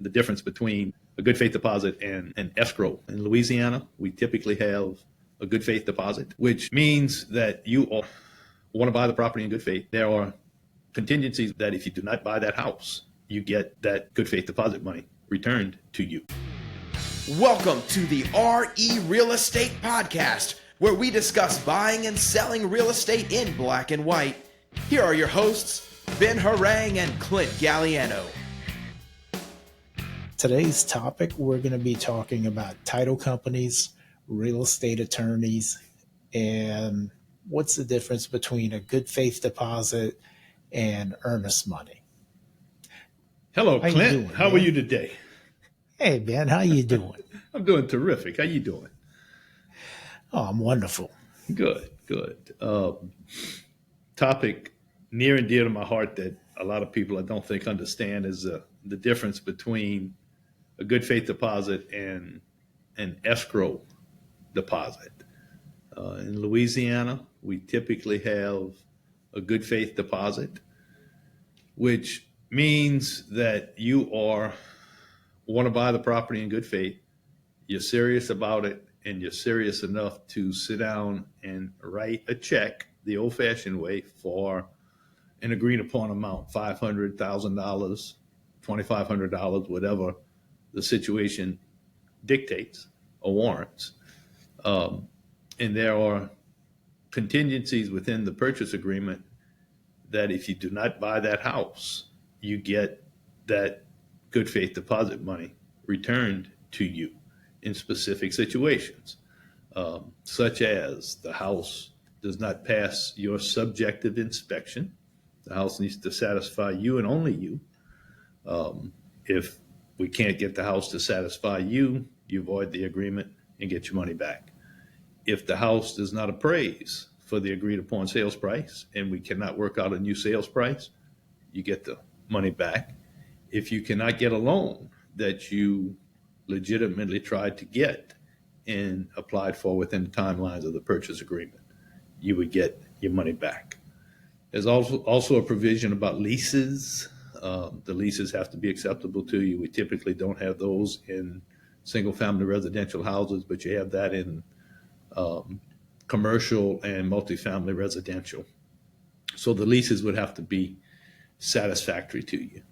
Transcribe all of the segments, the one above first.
the difference between a good faith deposit and an escrow. In Louisiana, we typically have a good faith deposit, which means that you want to buy the property in good faith. There are contingencies that if you do not buy that house, you get that good faith deposit money returned to you. Welcome to the RE Real Estate Podcast, where we discuss buying and selling real estate in black and white. Here are your hosts, Ben Harang and Clint Galliano. Today's topic, we're going to be talking about title companies, real estate attorneys, and what's the difference between a good faith deposit and earnest money. Hello, Clint. How are you today? Hey, Ben, how you doing? I'm doing terrific. How you doing? Oh, I'm wonderful. Good. Topic near and dear to my heart that a lot of people I don't think understand is the difference between a good faith deposit and an escrow deposit. In Louisiana, we typically have a good faith deposit, which means that you want to buy the property in good faith, you're serious about it, and you're serious enough to sit down and write a check the old-fashioned way for an agreed upon amount, $500,000, $2,500, whatever the situation dictates or warrants. And there are contingencies within the purchase agreement that if you do not buy that house, you get that good faith deposit money returned to you in specific situations, such as the house does not pass your subjective inspection. The house needs to satisfy you and only you. If we can't get the house to satisfy you, you void the agreement and get your money back. If the house does not appraise for the agreed upon sales price and we cannot work out a new sales price, you get the money back. If you cannot get a loan that you legitimately tried to get and applied for within the timelines of the purchase agreement, you would get your money back. There's also a provision about leases. The leases have to be acceptable to you. We typically don't have those in single-family residential houses, but you have that in commercial and multifamily residential. So the leases would have to be satisfactory to you,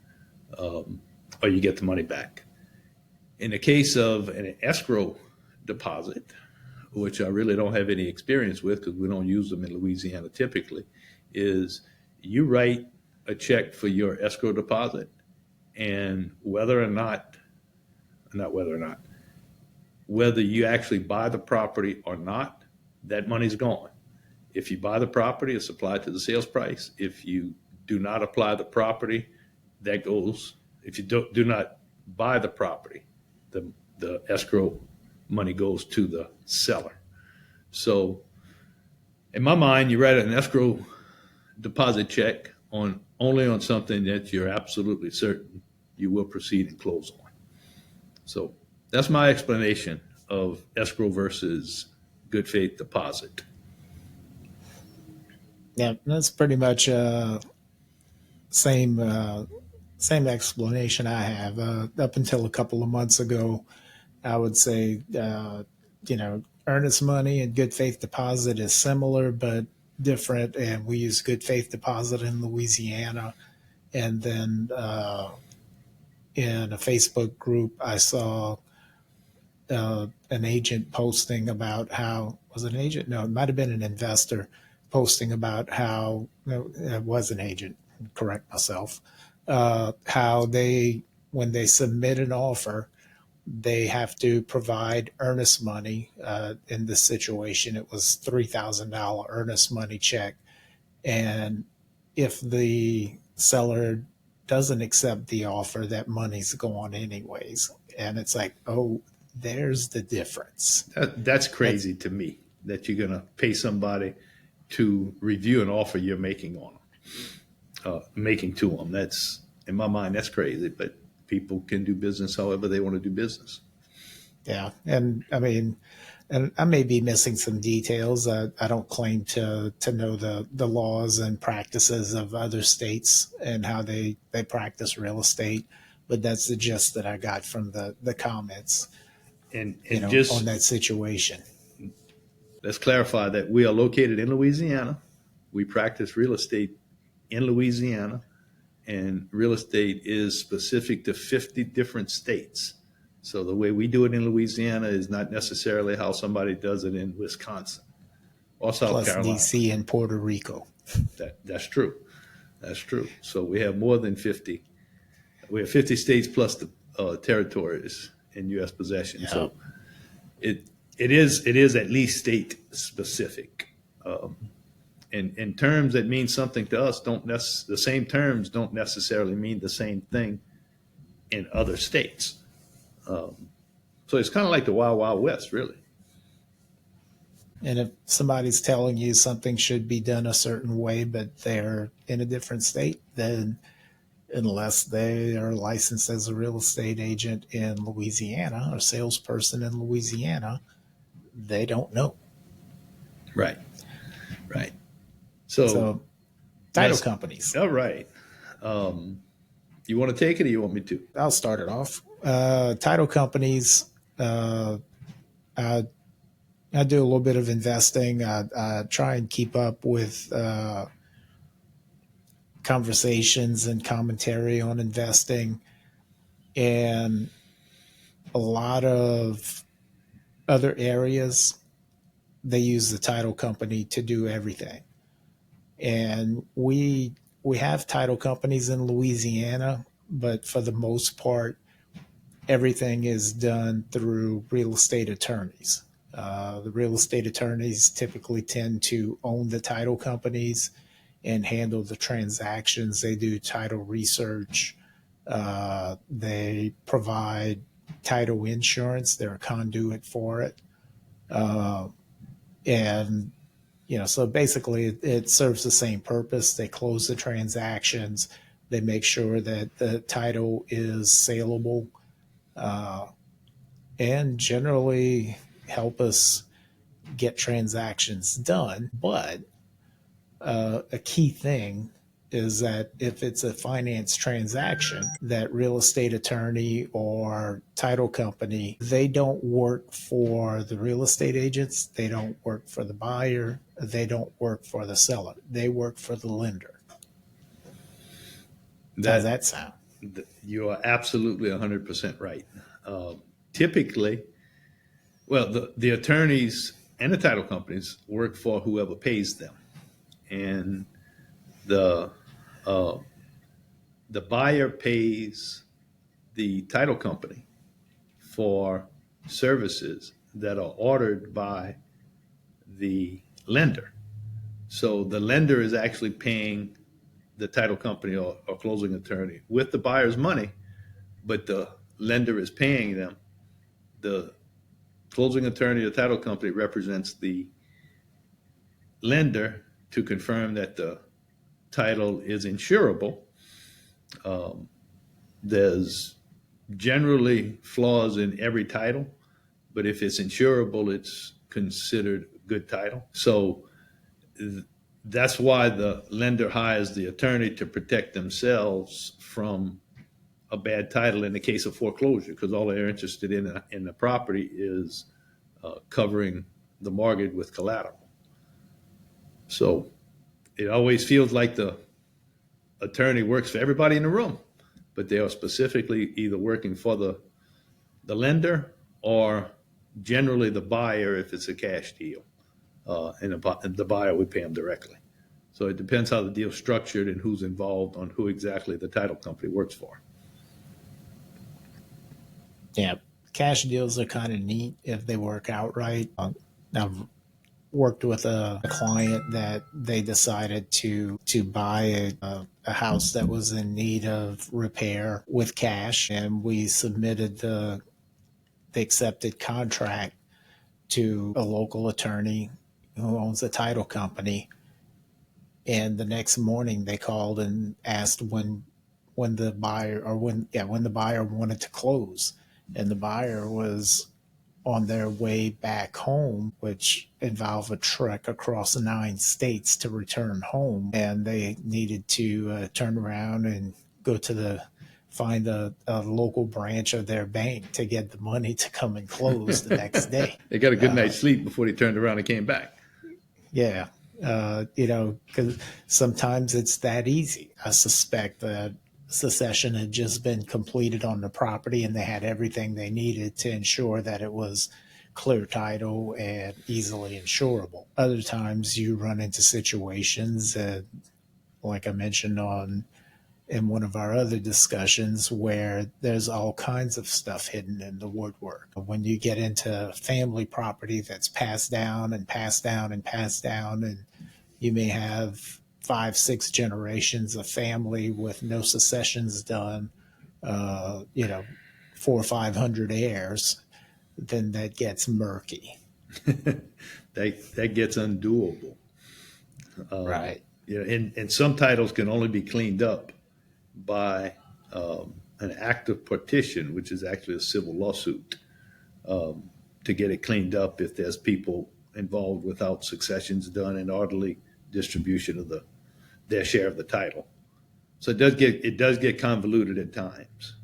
or you get the money back. In the case of an escrow deposit, which I really don't have any experience with because we don't use them in Louisiana typically, is you write a check for your escrow deposit, and whether you actually buy the property or not, that money's gone. If you buy the property, it's applied to the sales price. If you do not apply the property, that goes. If you do not buy the property, the escrow money goes to the seller. So in my mind, you write an escrow deposit check only on something that you're absolutely certain you will proceed and close on. So that's my explanation of escrow versus good faith deposit. Yeah, that's pretty much same explanation I have. Up until a couple of months ago, I would say, earnest money and good faith deposit is similar but different, and we use good faith deposit in Louisiana. And then in a Facebook group, I saw an agent posting about how, was it an agent? No, it might have been an investor posting about how, no, it was an agent, correct myself, how when they submit an offer, they have to provide earnest money. In this situation, it was $3,000 earnest money check. And if the seller doesn't accept the offer, that money's gone anyways. And it's like, oh, there's the difference. That's crazy to me, that you're going to pay somebody to review an offer you're making on them, making to them. That's, in my mind, that's crazy. But people can do business however they want to do business. Yeah. And I mean, and I may be missing some details. I don't claim to know the laws and practices of other states and how they practice real estate. but that's the gist that I got from the comments, And on just that situation. let's clarify that we are located in Louisiana. We practice real estate in Louisiana, and real estate is specific to 50 different states. So the way we do it in Louisiana is not necessarily how somebody does it in Wisconsin or South Plus Carolina. DC and Puerto Rico. That's true. That's true. So we have more than 50. We have 50 states plus the territories in U.S. possession. Yeah. So it is at least state specific. In terms that mean something to us, the same terms don't necessarily mean the same thing in other states. So it's kind of like the Wild Wild West, really. And if somebody's telling you something should be done a certain way, but they're in a different state, then unless they are licensed as a real estate agent in Louisiana or salesperson in Louisiana, they don't know. Right. Right. So title companies. All right. You want to take it or you want me to? I'll start it off. Title companies, I do a little bit of investing. I try and keep up with conversations and commentary on investing, and a lot of other areas, they use the title company to do everything. And we have title companies in Louisiana, but for the most part, everything is done through real estate attorneys. The real estate attorneys typically tend to own the title companies and handle the transactions. They do title research. They provide title insurance. They're a conduit for it. And, so basically it serves the same purpose. They close the transactions. They make sure that the title is saleable, and generally help us get transactions done. But a key thing is that if it's a finance transaction, that real estate attorney or title company, they don't work for the real estate agents. They don't work for the buyer. They don't work for the seller. They work for the lender. How's that sound? You are absolutely 100% right. Typically, well, the attorneys and the title companies work for whoever pays them, and the buyer pays the title company for services that are ordered by the lender. So the lender is actually paying the title company or closing attorney with the buyer's money, but the lender is paying them. The closing attorney or title company represents the lender to confirm that the title is insurable. There's generally flaws in every title, but if it's insurable, it's considered good title. So that's why the lender hires the attorney to protect themselves from a bad title in the case of foreclosure, because all they're interested in the property is covering the mortgage with collateral. So it always feels like the attorney works for everybody in the room, but they are specifically either working for the lender or generally the buyer if it's a cash deal. And the buyer would pay them directly. So it depends how the deal's structured and who's involved on who exactly the title company works for. Yeah, cash deals are kind of neat if they work out right. I've worked with a client that they decided to buy a house that was in need of repair with cash, and we submitted the accepted contract to a local attorney who owns a title company. And the next morning they called and asked when the buyer wanted to close, and the buyer was on their way back home, which involved a trek across 9 states to return home, and they needed to turn around and go to the find a local branch of their bank to get the money to come and close the next day. They got a good night's sleep before they turned around and came back. Yeah. Because sometimes it's that easy. I suspect that secession had just been completed on the property and they had everything they needed to ensure that it was clear title and easily insurable. Other times you run into situations, like I mentioned in one of our other discussions, where there's all kinds of stuff hidden in the woodwork. When you get into family property that's passed down and passed down and passed down, and you may have 5-6 generations of family with no successions done, 400 or 500 heirs, then that gets murky. That gets undoable. Right. And some titles can only be cleaned up by an act of partition, which is actually a civil lawsuit, to get it cleaned up if there's people involved without successions done and orderly distribution of their share of the title. So it does get convoluted at times.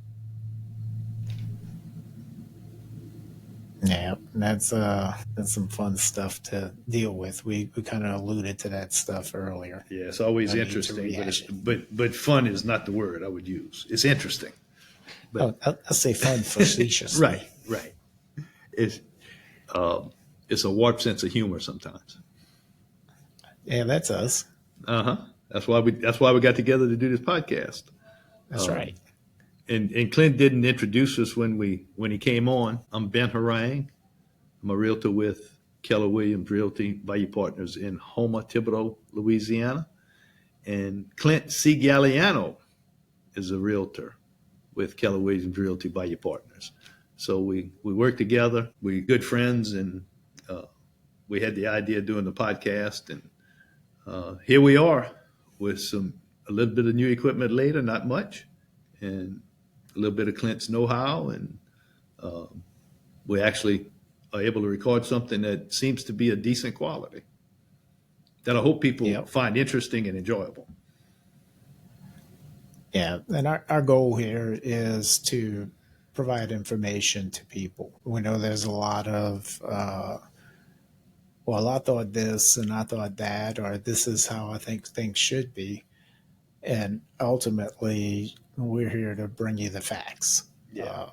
Yeah, that's some fun stuff to deal with. We kind of alluded to that stuff earlier. Yeah, it's always interesting, but fun is not the word I would use. It's interesting. But, I'll say fun facetiously. Right. It's a warped sense of humor sometimes. Yeah, that's us. That's why we got together to do this podcast. That's right. And Clint didn't introduce us when he came on. I'm Ben Harang. I'm a realtor with Keller Williams Realty Value Partners in Houma, Thibodaux, Louisiana. And Clint C. Galliano is a realtor with Keller Williams Realty Value Partners. So we work together. We're good friends, and we had the idea of doing the podcast. And here we are with a little bit of new equipment later, not much, and a little bit of Clint's know-how, and we actually are able to record something that seems to be a decent quality that I hope people find interesting and enjoyable. Yeah, and our goal here is to provide information to people. We know there's a lot of, I thought this and I thought that, or this is how I think things should be. And ultimately, we're here to bring you the facts. Yeah.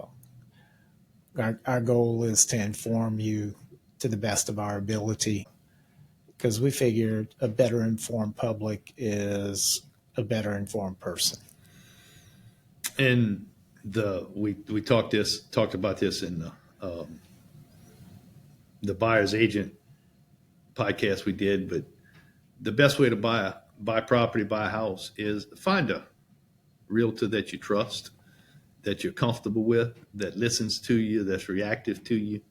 Our goal is to inform you to the best of our ability, because we figure a better informed public is a better informed person. And we talked about this in the buyer's agent podcast we did, but the best way to buy property, buy a house, is find a realtor that you trust, that you're comfortable with, that listens to you, that's reactive to you.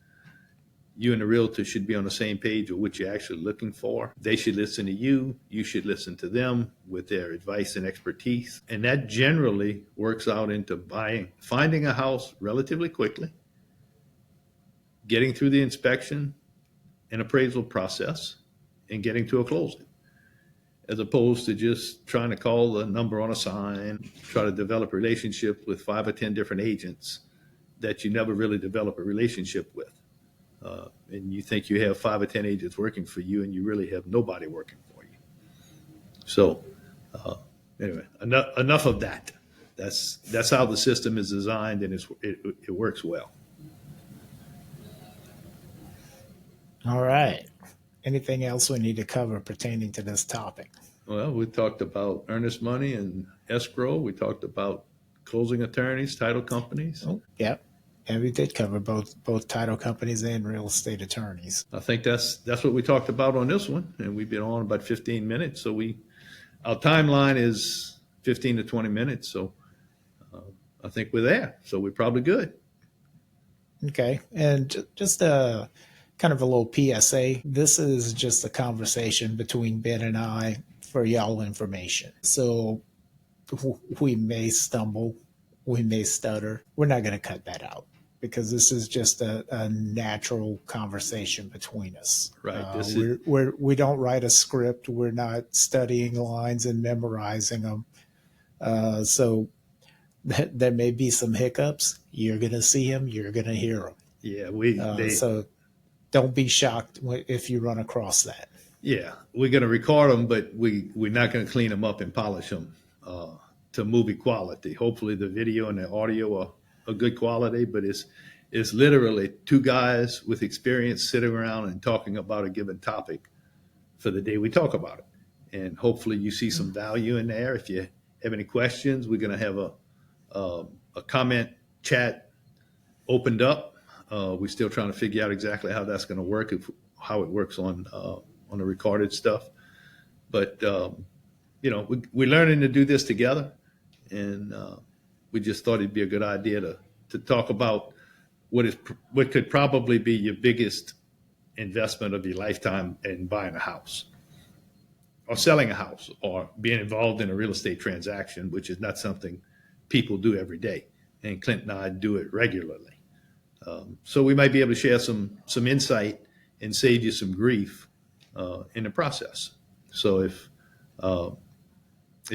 You and the realtor should be on the same page of what you're actually looking for. They should listen to you. You should listen to them with their advice and expertise. And that generally works out into finding a house relatively quickly, getting through the inspection and appraisal process, and getting to a closing, as opposed to just trying to call the number on a sign, try to develop relationships with 5 or 10 different agents that you never really develop a relationship with. And you think you have 5 or 10 agents working for you, and you really have nobody working for you. So anyway, enough of that. That's how the system is designed, and it works well. All right. Anything else we need to cover pertaining to this topic? Well, we talked about earnest money and escrow. We talked about closing attorneys, title companies. Oh, yep. And we did cover both title companies and real estate attorneys. I think that's what we talked about on this one, and we've been on about 15 minutes. So our timeline is 15 to 20 minutes. So I think we're there. So we're probably good. Okay, and just kind of a little PSA. This is just a conversation between Ben and I for y'all information. So we may stumble, we may stutter. We're not going to cut that out, because this is just a natural conversation between us. Right. We don't write a script. We're not studying lines and memorizing them. So there may be some hiccups. You're going to see them. You're going to hear them. Yeah, So don't be shocked if you run across that. yeah, we're going to record them, but we're not going to clean them up and polish them to movie quality. Hopefully, the video and the audio are good quality, but it's literally two guys with experience sitting around and talking about a given topic for the day we talk about it. And hopefully, you see some value in there. If you have any questions, we're going to have a comment chat opened up. We're still trying to figure out exactly how that's going to work, how it works on the recorded stuff. But, we're learning to do this together. And we just thought it'd be a good idea to talk about what could probably be your biggest investment of your lifetime in buying a house or selling a house or being involved in a real estate transaction, which is not something people do every day. And Clint and I do it regularly. So we might be able to share some insight and save you some grief in the process. So if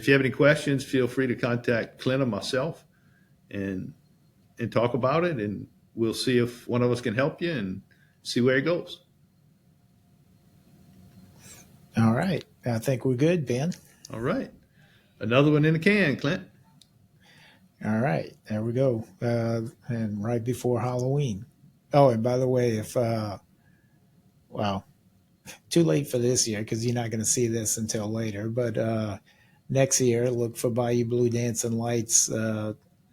you have any questions, feel free to contact Clint or myself and talk about it, and we'll see if one of us can help you and see where it goes. All right. I think we're good, Ben. All right. Another one in the can, Clint. All right. There we go. And right before Halloween. Oh, and by the way, too late for this year because you're not going to see this until later. But next year, look for Bayou Blue Dancing Lights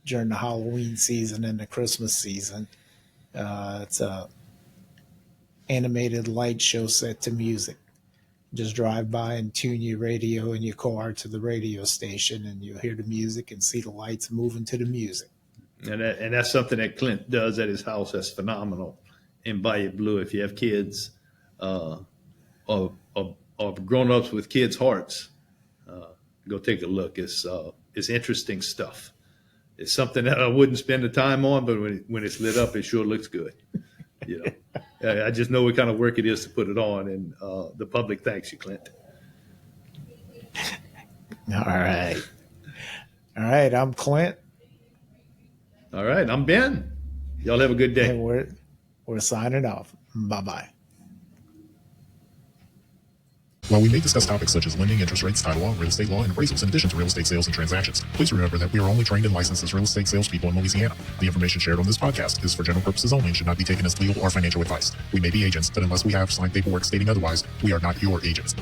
during the Halloween season and the Christmas season. It's a animated light show set to music. Just drive by and tune your radio in your car to the radio station, and you'll hear the music and see the lights moving to the music. And that's something that Clint does at his house. That's phenomenal in Bayou Blue. If you have kids or grown-ups with kids' hearts, go take a look. It's interesting stuff. It's something that I wouldn't spend the time on, but when it's lit up, it sure looks good. I just know what kind of work it is to put it on, and the public thanks you, Clint. All right. I'm Clint. All right, I'm Ben. Y'all have a good day. And we're signing off. Bye-bye. While we may discuss topics such as lending, interest rates, title law, real estate law, and appraisals in addition to real estate sales and transactions, please remember that we are only trained and licensed as real estate salespeople in Louisiana. The information shared on this podcast is for general purposes only and should not be taken as legal or financial advice. We may be agents, but unless we have signed paperwork stating otherwise, we are not your agents.